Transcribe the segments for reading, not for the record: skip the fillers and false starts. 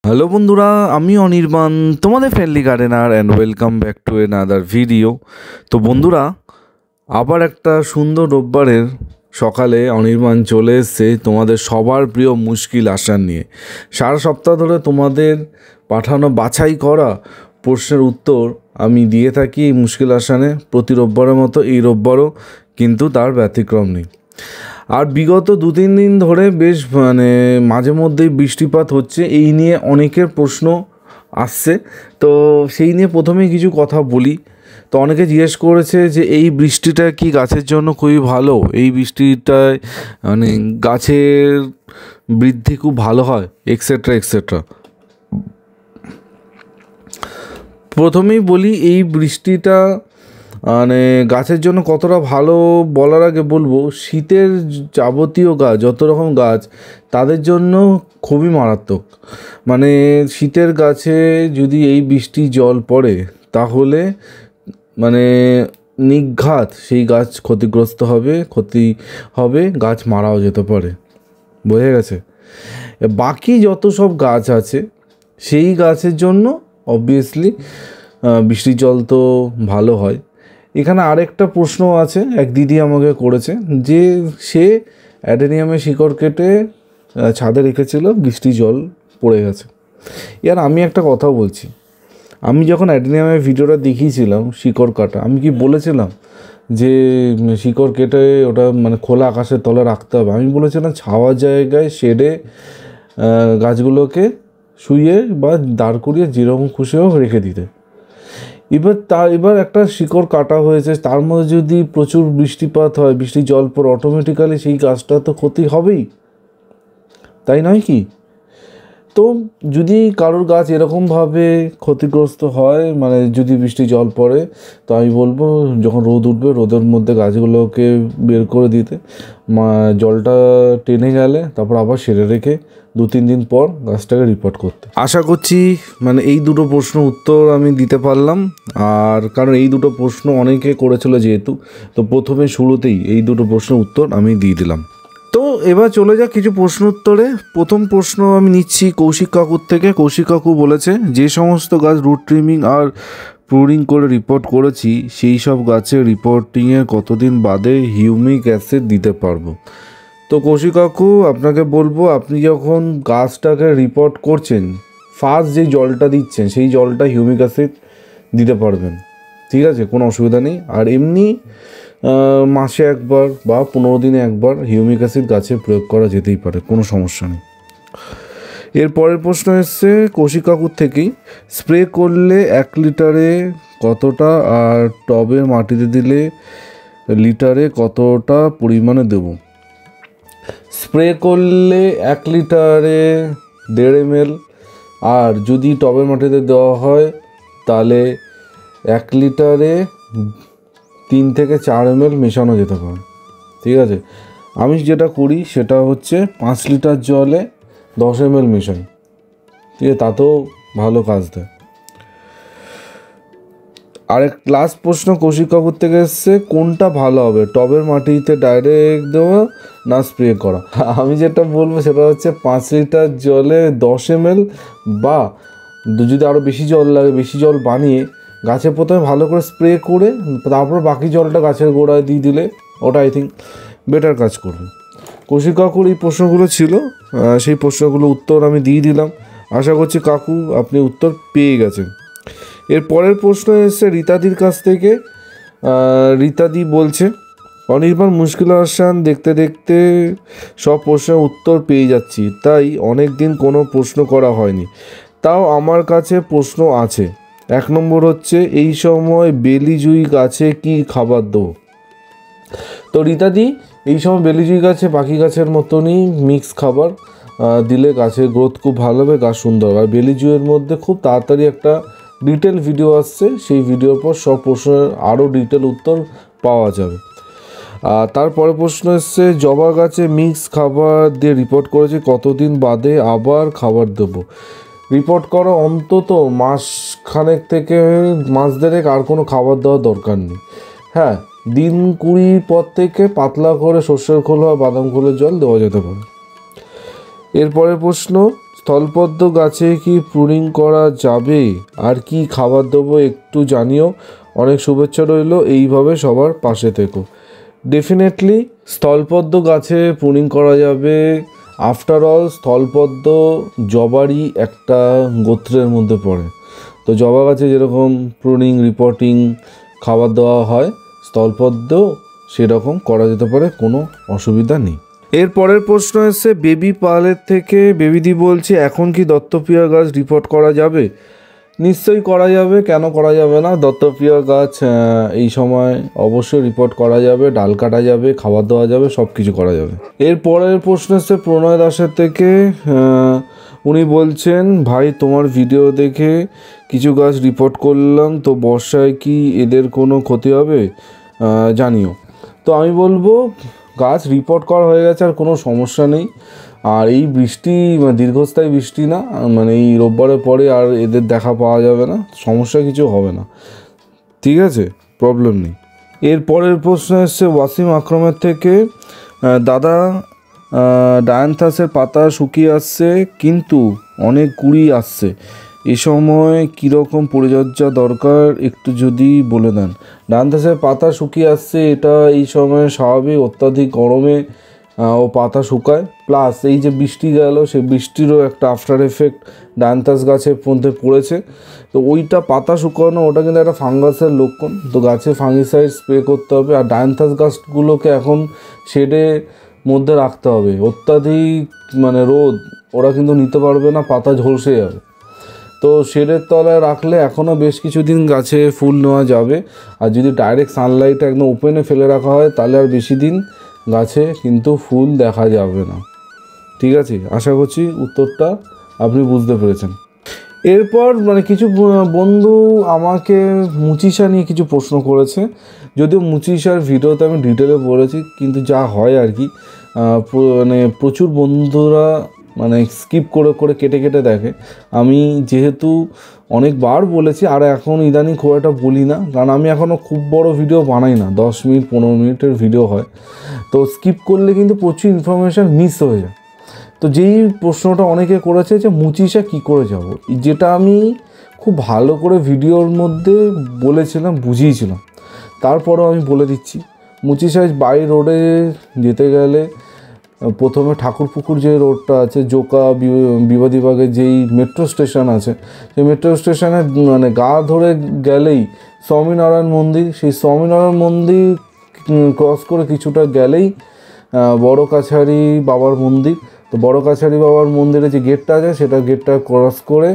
Hello বন্ধুরা, আমি অনির্বাণ, তোমাদের friendly gardener and welcome back to another video. তো বন্ধুরা, আবার একটা সুন্দর রোববারের সকালে অনির্বাণ চলে এসছে তোমাদের সবার প্রিয় মুশকিল আসান নিয়ে। সারা সপ্তাহ ধরে তোমাদের পাঠানো বাছাই করা প্রশ্নের উত্তর আমি দিয়ে থাকি এই মুশকিল আসানে প্রতি রোববারের মতো। এই রোববারও কিন্তু তার ব্যতিক্রম নেই। আর বিগত 2-3 দিন ধরে বেশ মাঝে মধ্যেই বৃষ্টিপাত হচ্ছে, এই নিয়ে অনেকের প্রশ্ন আসছে। তো সেই নিয়ে প্রথমেই কিছু কথা বলি। তো অনেকে জিজ্ঞেস করেছে যে এই বৃষ্টিটা কি গাছের জন্য খুবই ভালো, এই বৃষ্টিটায় গাছের বৃদ্ধি খুব ভালো হয়, এক্সেট্রা এক্সেট্রা। প্রথমেই বলি এই বৃষ্টিটা গাছের জন্য কতটা ভালো বলার আগে বলবো, শীতের যাবতীয় গাছ, যত রকম গাছ, তাদের জন্য খুবই মারাত্মক। শীতের গাছে যদি এই বৃষ্টি জল পড়ে তাহলে নিঘাত সেই গাছ ক্ষতিগ্রস্ত হবে, গাছ মারাও যেতে পারে। বোঝা গেছে? বাকি যত সব গাছ আছে সেই গাছের জন্য অবভিয়াসলি বৃষ্টির জল তো ভালো হয়। এখানে আরেকটা প্রশ্ন আছে, এক দিদি আমাকে করেছে যে সে অ্যাডেনিয়ামে শিকড় কেটে ছাদে রেখেছিল, বৃষ্টি জল পড়ে গেছে। আমি একটা কথা বলছি, আমি যখন অ্যাডেনিয়ামের ভিডিওটা দেখিয়েছিলাম শিকড় কাটা, আমি কি বলেছিলাম যে শিকড় কেটে ওটা খোলা আকাশের তলে রাখতে হবে? আমি বলেছিলাম ছাওয়া জায়গায় শেডে গাছগুলোকে শুইয়ে বা দাঁড় করিয়ে যেরকম খুশি হোক রেখে দিতে। এবার একটা শিকড় কাটা হয়েছে, তার মধ্যে যদি প্রচুর বৃষ্টিপাত হয়, বৃষ্টির জল পড়ে, অটোমেটিক্যালি সেই গাছটা তো ক্ষতি হবেই, তাই নয় কি? তো যদি কারোর গাছ এরকমভাবে ক্ষতিগ্রস্ত হয়, যদি বৃষ্টি জল পড়ে, তো আমি বলবো যখন রোদ উঠবে, রোদের মধ্যে গাছগুলোকে বের করে দিতে, জলটা টেনে গেলে তারপর আবার সেরে রেখে 2-3 দিন পর গাছটাকে রিপোর্ট করতে। আশা করছি এই দুটো প্রশ্ন উত্তর আমি দিতে পারলাম। আর কারণ এই দুটো প্রশ্ন অনেকে করেছিল যেহেতু, তো প্রথমে শুরুতেই এই দুটো প্রশ্নের উত্তর আমি দিয়ে দিলাম। তো এবার চলে যাক কিছু প্রশ্ন উত্তরে। প্রথম প্রশ্ন আমি নিচ্ছি কৌশিক কাকুর থেকে। কৌশিক কাকু বলেছে, যে সমস্ত গাছ রুট ট্রিমিং আর প্রুনিং করে রিপোর্ট করেছি, সেই সব গাছের রিপোর্টিংয়ের কতদিন বাদে হিউমিক অ্যাসিড দিতে পারবো? তো কৌশিক কাকু, আপনাকে বলবো, আপনি যখন গাছটাকে রিপোর্ট করছেন, ফার্স্ট যে জলটা দিচ্ছেন সেই জলটা হিউমিক অ্যাসিড দিতে পারবেন, ঠিক আছে? কোনো অসুবিধা নেই। আর এমনি মাসে একবার বা 15 দিনে একবার হিউমিক অ্যাসিড গাছে প্রয়োগ করা যেতেই পারে, কোনো সমস্যা নেই। এর পরের প্রশ্ন এসছে কৌশিক কাকুর থেকেই, স্প্রে করলে 1 লিটারে কতটা, আর টবের মাটিতে দিলে লিটারে কতটা পরিমাণে দেব? স্প্রে করলে 1 লিটারে 1.5 ml, আর যদি টবের মাটিতে দেওয়া হয় তাহলে 1 লিটারে 3 থেকে 4 ml মেশানো যেতে পারে, ঠিক আছে? আমি যেটা করি সেটা হচ্ছে 5 লিটার জলে 10 ml মেশাই, ঠিক আছে? তাতেও ভালো কাজ দেয়। আরেক লাস্ট প্রশ্ন কৌশিক কাকুর থেকে এসছে, কোনটা ভালো হবে, টবের মাটিতে ডাইরেক্ট দেওয়া না স্প্রে করা? আমি যেটা বলবো সেটা হচ্ছে 5 লিটার জলে 10 ml, বা যদি আরও বেশি জল লাগে, বেশি জল বানিয়ে গাছে প্রথমে ভালো করে স্প্রে করে তারপর বাকি জলটা গাছের গোড়ায় দিয়ে দিলে ওটা আই থিঙ্ক বেটার কাজ করবে। কৌশিক কাকুর এই প্রশ্নগুলো ছিল, সেই প্রশ্নগুলো উত্তর আমি দিয়ে দিলাম। আশা করছি কাকু আপনি উত্তর পেয়ে গেছেন। এর পরের প্রশ্ন এসেছে রীতাদির কাছ থেকে। রীতাদি বলছে, অনির্বাণ মুশকিল আসান দেখতে দেখতে সব প্রশ্নের উত্তর পেয়ে যাচ্ছি, তাই অনেক দিন কোনো প্রশ্ন করা হয়নি। তাও আমার কাছে প্রশ্ন আছে। 1 নম্বর হচ্ছে, এই সময় বেলি জুঁই গাছে কি খাবার দেবো? তো রীতাদি, এই সময় বেলি জুঁই গাছে বাকি গাছের মতনই মিক্স খাবার দিলে গাছের গ্রোথ খুব ভালো হবে, গাছ সুন্দর হবে। আর বেলি জুঁইয়ের মধ্যে খুব তাড়াতাড়ি একটা ডিটেল ভিডিও আসছে, সেই ভিডিওর পর সব প্রশ্নের আরও ডিটেল উত্তর পাওয়া যাবে। তারপরে প্রশ্ন এসছে, জবা গাছে মিক্স খাবার দিয়ে রিপোর্ট করেছি, কতদিন বাদে আবার খাবার দেবো? রিপোর্ট করা অন্তত মাসখানেক থেকে মাস দেড়েক আর কোনো খাবার দেওয়ার দরকার নেই। হ্যাঁ, দিন 20 পর থেকে পাতলা করে সর্ষের খোল বা বাদাম খোলের জল দেওয়া যেতে পারে। এরপরের প্রশ্ন স্থলপদ্ম গাছে কি প্রুনিং করা যাবে, আর কি খাবার দেবো একটু জানিও। অনেক শুভেচ্ছা রইল, এইভাবে সবার পাশে থেকো। ডেফিনেটলি স্থলপদ্ম গাছে প্রুনিং করা যাবে। আফটার অল স্থলপদ্ম জবারই একটা গোত্রের মধ্যে পড়ে। তো জবা গাছে যেরকম প্রুনিং রিপোর্টিং খাবার দেওয়া হয়, স্থলপদ্ম সেরকম করা যেতে পারে, কোনো অসুবিধা নেই। এর পরের প্রশ্ন এসছে বেবি পালের থেকে। বেবিদি বলছে এখন কি দত্তপ্রিয়া গাছ রিপোর্ট করা যাবে? নিশ্চয়ই করা যাবে, কেন করা যাবে না। দত্তপ্রিয়া গাছ এই সময় অবশ্যই রিপোর্ট করা যাবে, ডাল কাটা যাবে, খাবার দেওয়া যাবে, সব কিছু করা যাবে। এর পরের প্রশ্ন এসছে প্রণয় দাসের থেকে। উনি বলছেন ভাই তোমার ভিডিও দেখে কিছু গাছ রিপোর্ট করলাম, তো বর্ষায় কি এদের কোনো ক্ষতি হবে জানিও। তো আমি বলবো গাছ রিপোর্ট করা হয়ে গেছে, আর কোনো সমস্যা নেই। আর এই বৃষ্টি দীর্ঘস্থায়ী বৃষ্টি না, মানে এই রোববারের পরে আর এদের দেখা পাওয়া যাবে না, সমস্যা কিছু হবে না, ঠিক আছে, প্রবলেম নেই। এর পরের প্রশ্ন এসছে ওয়াসিম আকরমের থেকে। দাদা ডায়ান্থাসের পাতা শুকিয়ে আসছে কিন্তু অনেক কুড়ি আসছে, এ সময় কীরকম পরিচর্যা দরকার একটু যদি বলে দেন। ডায়ান্থাসের পাতা শুকিয়ে আসছে, এটা এই সময় স্বাভাবিক, অত্যাধিক গরমে ও পাতা শুকায়, প্লাস এই যে বৃষ্টি গেল সেই বৃষ্টিরও একটা আফটার এফেক্ট ডায়ান্থাস গাছের মধ্যে পড়েছে। তো ওইটা পাতা শুকানো ওটা কিন্তু একটা ফাঙ্গাসের লক্ষণ। তো গাছে ফাঙ্গিসাইড স্প্রে করতে হবে। আর ডায়ান্থাস গাছগুলোকে এখন শেডে মধ্যে রাখতে হবে, অত্যাধিক মানে রোদ ওরা কিন্তু নিতে পারবে না, পাতা ঝলসে যাবে। তো শেডের তলায় রাখলে এখনও বেশ কিছুদিন গাছে ফুল নেওয়া যাবে। আর যদি ডাইরেক্ট সানলাইট একদম ওপেনে ফেলে রাখা হয় তাহলে আর বেশি দিন গাছে কিন্তু ফুল দেখা যাবে না, ঠিক আছে। আশা করছি উত্তরটা আপনি বুঝতে পেরেছেন। এরপর মানে কিছু বন্ধু আমাকে মুচিসা নিয়ে কিছু প্রশ্ন করেছে, যদিও মুচিসার ভিডিওতে আমি ডিটেলে বলেছি, কিন্তু যা হয় আর কি মানে প্রচুর বন্ধুরা মানে স্কিপ করে করে কেটে কেটে দেখে। আমি যেহেতু অনেকবার বলেছি, আর এখন ইদানিং খুব একটা বলি না, কারণ আমি এখনও খুব বড় ভিডিও বানাই না, 10 মিনিট 15 মিনিটের ভিডিও হয়। তো স্কিপ করলে কিন্তু প্রচুর ইনফরমেশান মিস হয়ে যায়। তো যেই প্রশ্নটা অনেকে করেছে যে মুচিসা কী করে যাব, যেটা আমি খুব ভালো করে ভিডিওর মধ্যে বলেছিলাম, বুঝিয়েছিলাম, তারপরেও আমি বলে দিচ্ছি। মুচিসায় বাই রোডে যেতে গেলে প্রথমে ঠাকুরপুকুর যে রোডটা আছে, জোকা বিবাদীবাগের যেই মেট্রো স্টেশন আছে, সেই মেট্রো স্টেশনে মানে গা ধরে গেলেই স্বামীনারায়ণ মন্দির, সেই স্বামীনারায়ণ মন্দির ক্রস করে কিছুটা গেলেই বড় কাছারি বাবার মন্দির। তো বড় কাছারি বাবার মন্দিরে যে গেটটা আছে সেটা গেটটা ক্রস করে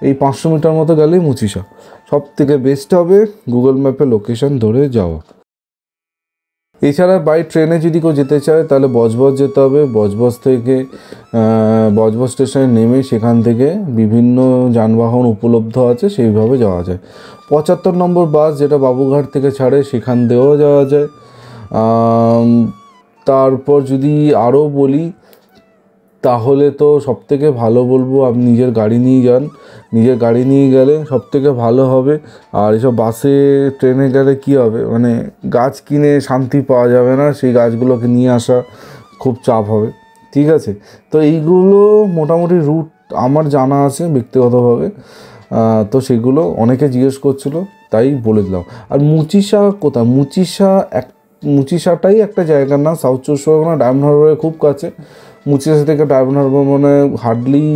এই 500 মিটার মতো গেলেই মুচিসা। সব থেকে বেস্ট হবে গুগল ম্যাপে লোকেশন ধরে যাওয়া। এছাড়া বাই ট্রেনে যদি কেউ যেতে চায় তাহলে বজবজ যেতে হবে। বজবজ থেকে বজবজ স্টেশনে নেমে সেখান থেকে বিভিন্ন যানবাহন উপলব্ধ আছে, সেইভাবে যাওয়া যায়। 75 নম্বর বাস যেটা বাবুঘাট থেকে ছাড়ে, সেখান দিয়েও যাওয়া যায়। তারপর যদি আরও বলি তাহলে তো সবথেকে ভালো বলবো আপনি নিজের গাড়ি নিয়ে যান, নিজের গাড়ি নিয়ে গেলে সবথেকে ভালো হবে। আর এসব বাসে ট্রেনে গেলে কী হবে, মানে গাছ কিনে শান্তি পাওয়া যাবে না, সেই গাছগুলোকে নিয়ে আসা খুব চাপ হবে, ঠিক আছে। তো এইগুলো মোটামুটি রুট আমার জানা আছে ব্যক্তিগতভাবে, তো সেগুলো অনেকে জিজ্ঞেস করছিল তাই বলে দিলাম। আর মুচিসা কোথায়? মুচিসাটাই একটা জায়গার নাম, সাউথ 24 ডায়মন্ড হারবারের খুব কাছে। মুচিসা থেকে ডায়মন্ড হারবার মানে হার্ডলি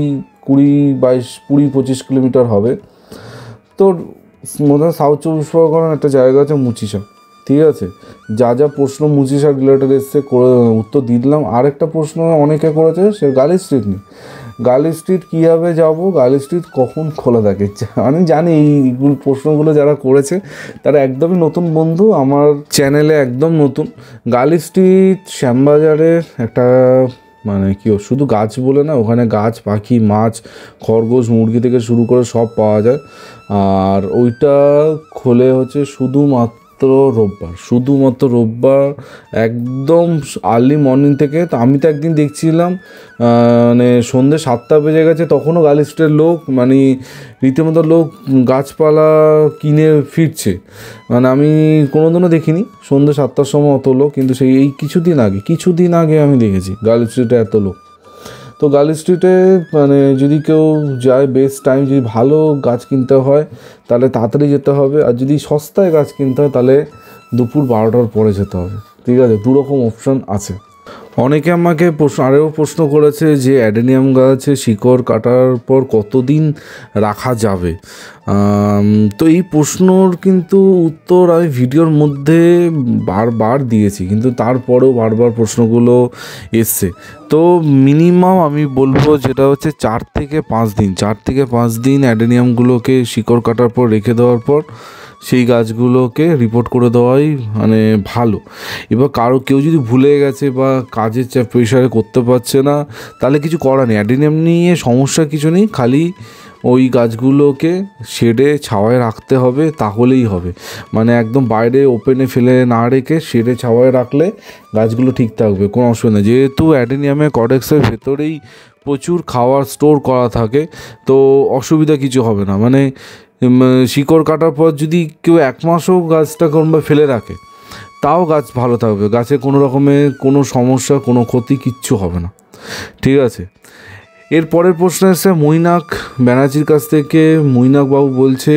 20-25 কিলোমিটার হবে। তো মনে সাউথ 24 একটা জায়গা আছে মুচিসা, ঠিক আছে। যা যা প্রশ্ন মুচিসা রিলেটেড এসছে করে উত্তর দিয়ে দিলাম। আরেকটা প্রশ্ন অনেকে করেছে সে গার্লি স্ট্রিট নিয়ে। গার্লি স্ট্রিট কীভাবে যাবো, গার্লি স্ট্রিট কখন খোলা থাকে, আমি জানি এইগুলো প্রশ্নগুলো যারা করেছে তারা একদমই নতুন বন্ধু, আমার চ্যানেলে একদম নতুন। গার্লি স্ট্রিট শ্যামবাজারের একটা মানে কি শুধু গাছ বলে না, ওখানে গাছ, পাখি, মাছ, খরগোশ, মুরগি থেকে শুরু করে সব পাওয়া যায়। আর ওইটা খোলে হচ্ছে শুধুমাত্র রোববার একদম আর্লি মর্নিং থেকে। তো আমি তো একদিন দেখছিলাম মানে সন্ধ্যে 7টা বেজে গেছে, তখনও গার্লি স্ট্রিটের লোক মানে রীতিমতো লোক গাছপালা কিনে ফিরছে। মানে আমি কোনোদিনও দেখিনি সন্ধ্যে 7টার সময় অত লোক, কিন্তু সেই এই কিছুদিন আগে আমি দেখেছি গার্লি স্ট্রিটে এত লোক। তো গার্ল স্ট্রিটে মানে যদি কেউ যায় বেস্ট টাইম যদি ভালো গাছ কিনতে হয় তাহলে তাড়াতাড়ি যেতে হবে, আর যদি সস্তায় গাছ কিনতে হয় তাহলে দুপুর 12টার পরে যেতে হবে। ঠিক আছে, দুরকম অপশান আছে। অনেকে আমাকে আরও প্রশ্ন করেছে যে অ্যাডেনিয়াম গাছে শিকড় কাটার পর কতদিন রাখা যাবে। তো এই প্রশ্নর কিন্তু উত্তর আমি ভিডিওর মধ্যে বারবার দিয়েছি, কিন্তু তারপরেও বারবার প্রশ্নগুলো এসছে। তো মিনিমাম আমি বলবো যেটা হচ্ছে 4 থেকে 5 দিন অ্যাডেনিয়ামগুলোকে শিকড় কাটার পর রেখে দেওয়ার পর সেই গাছগুলোকে রিপোর্ট করে দেওয়াই মানে ভালো। এবার কেউ যদি ভুলে গেছে বা কাজের চাপ প্রেশারে করতে পারছে না, তাহলে কিছু করার নেই। অ্যাডেনিয়াম নিয়ে সমস্যা কিছু নেই, খালি ওই গাছগুলোকে শেডে ছাওয়ায় রাখতে হবে, তাহলেই হবে। মানে একদম বাইরে ওপেনে ফেলে না রেখে শেডে ছাওয়ায় রাখলে গাছগুলো ঠিক থাকবে, কোনো অসুবিধা নেই। যেহেতু অ্যাডেনিয়ামে কডেক্সের ভেতরেই প্রচুর খাবার স্টোর করা থাকে, তো অসুবিধা কিছু হবে না। মানে শিকড় কাটার পর যদি কেউ 1 মাসও গাছটা কোনোভাবে ফেলে রাখে, তাও গাছ ভালো থাকবে, গাছে কোনো রকমের কোনো সমস্যা, কোনো ক্ষতি কিচ্ছু হবে না। ঠিক আছে, এর পরের প্রশ্ন এসে মৈনাক ব্যানার্জির কাছ থেকে। মৈনাক বাবু বলছে,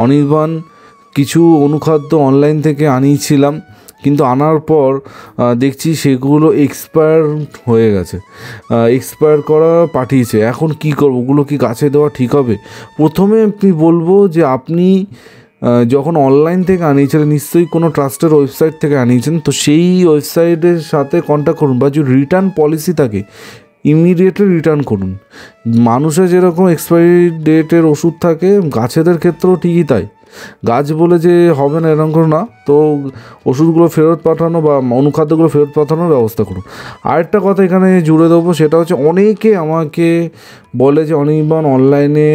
অনির্বাণ কিছু অনুখাদ্য অনলাইন থেকে আনিয়েছিলাম, কিন্তু আনার পর দেখছি সেগুলো এক্সপায়ার হয়ে গেছে, এক্সপায়ার করা পাঠিয়েছে। এখন কি করব, ওগুলো কি গাছে দেওয়া ঠিক হবে? প্রথমে আমি বলবো যে আপনি যখন অনলাইন থেকে আনিয়েছিলেন নিশ্চয়ই কোনো ট্রাস্টের ওয়েবসাইট থেকে আনিয়েছেন, তো সেই ওয়েবসাইটের সাথে কন্ট্যাক্ট করুন, বা যদি রিটার্ন পলিসি থাকে ইমিডিয়েটলি রিটার্ন করুন। মানুষের যেরকম এক্সপায়ারি ডেটের ওষুধ থাকে, গাছেদের ক্ষেত্রেও ঠিকই তাই। গাছ বলে যে হবে না এরকম করে না, তো ওষুধগুলো ফেরত পাঠানো বা অনুখাদ্যগুলো ফেরত পাঠানোর ব্যবস্থা করুন। আরেকটা কথা এখানে জুড়ে দেবো, সেটা হচ্ছে অনেকে আমাকে বলে যে অনির্বাণ অনলাইনে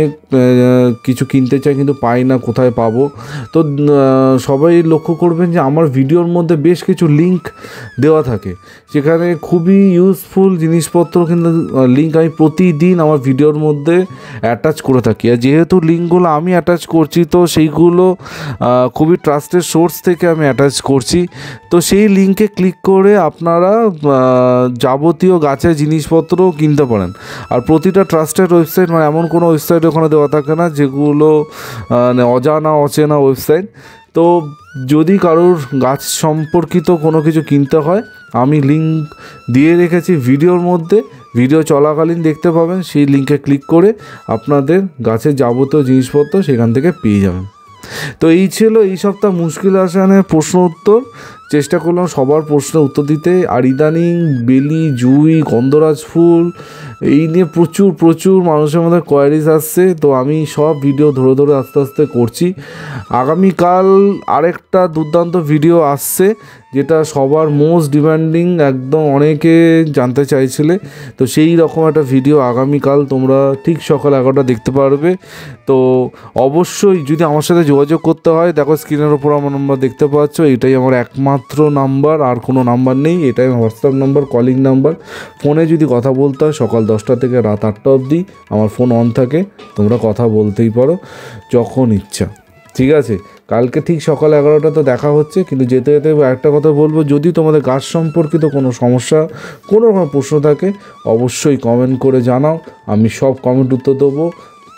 কিছু কিনতে চাই কিন্তু পাই না, কোথায় পাবো? তো সবাই লক্ষ্য করবেন যে আমার ভিডিওর মধ্যে বেশ কিছু লিঙ্ক দেওয়া থাকে, সেখানে খুবই ইউজফুল জিনিসপত্র কিন্তু লিঙ্ক আমি প্রতিদিন আমার ভিডিওর মধ্যে অ্যাটাচ করে থাকি। আর যেহেতু লিঙ্কগুলো আমি অ্যাটাচ করছি, তো সেইগুলো খুবই ট্রাস্টেড সোর্স থেকে আমি অ্যাটাচ করছি। তো সেই লিঙ্কে ক্লিক করে আপনারা যাবতীয় গাছের জিনিসপত্র কিনতে পারেন। আর প্রতিটা ট্রাস্টেড ওয়েবসাইট, মানে এমন কোনো ওয়েবসাইট ওখানে দেওয়া থাকে না যেগুলো অজানা অচেনা ওয়েবসাইট। তো যদি কারোর গাছ সম্পর্কিত কোনো কিছু কিনতে হয়, আমি লিঙ্ক দিয়ে রেখেছি ভিডিওর মধ্যে, ভিডিও চলাকালীন দেখতে পাবেন। সেই লিঙ্কে ক্লিক করে আপনাদের গাছের যাবতীয় জিনিসপত্র সেখান থেকে পেয়ে যাবেন। তো এই ছিল এই সপ্তাহ মুশকিল আসানের প্রশ্ন উত্তর। চেষ্টা করলাম সবার প্রশ্নের উত্তর দিতে। আর ইদানিং বেলি, জুঁই, গন্ধরাজ ফুল এই নিয়ে প্রচুর মানুষের মধ্যে কোয়ারিজ আসছে, তো আমি সব ভিডিও ধরে আস্তে আস্তে করছি। আগামীকাল আরেকটা দুর্দান্ত ভিডিও আসছে, যেটা সবার মোস্ট ডিমান্ডিং, একদম অনেকে জানতে চাইছিলে। তো সেই রকম একটা ভিডিও আগামীকাল তোমরা ঠিক সকাল 11টা দেখতে পারবে। তো অবশ্যই যদি আমার সাথে যোগাযোগ করতে হয়, দেখো স্ক্রিনের ওপর আমার নাম্বার দেখতে পাচ্ছ, এটাই আমার একমাত্র নাম্বার, আর কোনো নাম্বার নেই। এটাই আমার হোয়াটসঅ্যাপ নাম্বার, কলিং নাম্বার। ফোনে যদি কথা বলতে হয় সকাল 10টা থেকে রাত 8টা অবধি আমার ফোন অন থাকে, তোমরা কথা বলতেই পারো যখন ইচ্ছা। ঠিক আছে, কালকে ঠিক সকাল 11টা তো দেখা হচ্ছে। কিন্তু যেতে একটা কথা বলবো, যদি তোমাদের গাছ সম্পর্কিত কোনো সমস্যা, কোনো রকম প্রশ্ন থাকে, অবশ্যই কমেন্ট করে জানাও, আমি সব কমেন্ট উত্তর দেবো।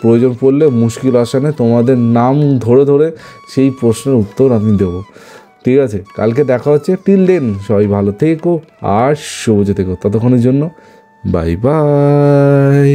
প্রয়োজন পড়লে মুশকিল আসানে তোমাদের নাম ধরে সেই প্রশ্নের উত্তর আমি দেবো। ঠিক আছে, কালকে দেখা হচ্ছে। টিল দেন সবাই ভালো থেকো আর সবুজে থেকো। ততক্ষণের জন্য বাই বাই।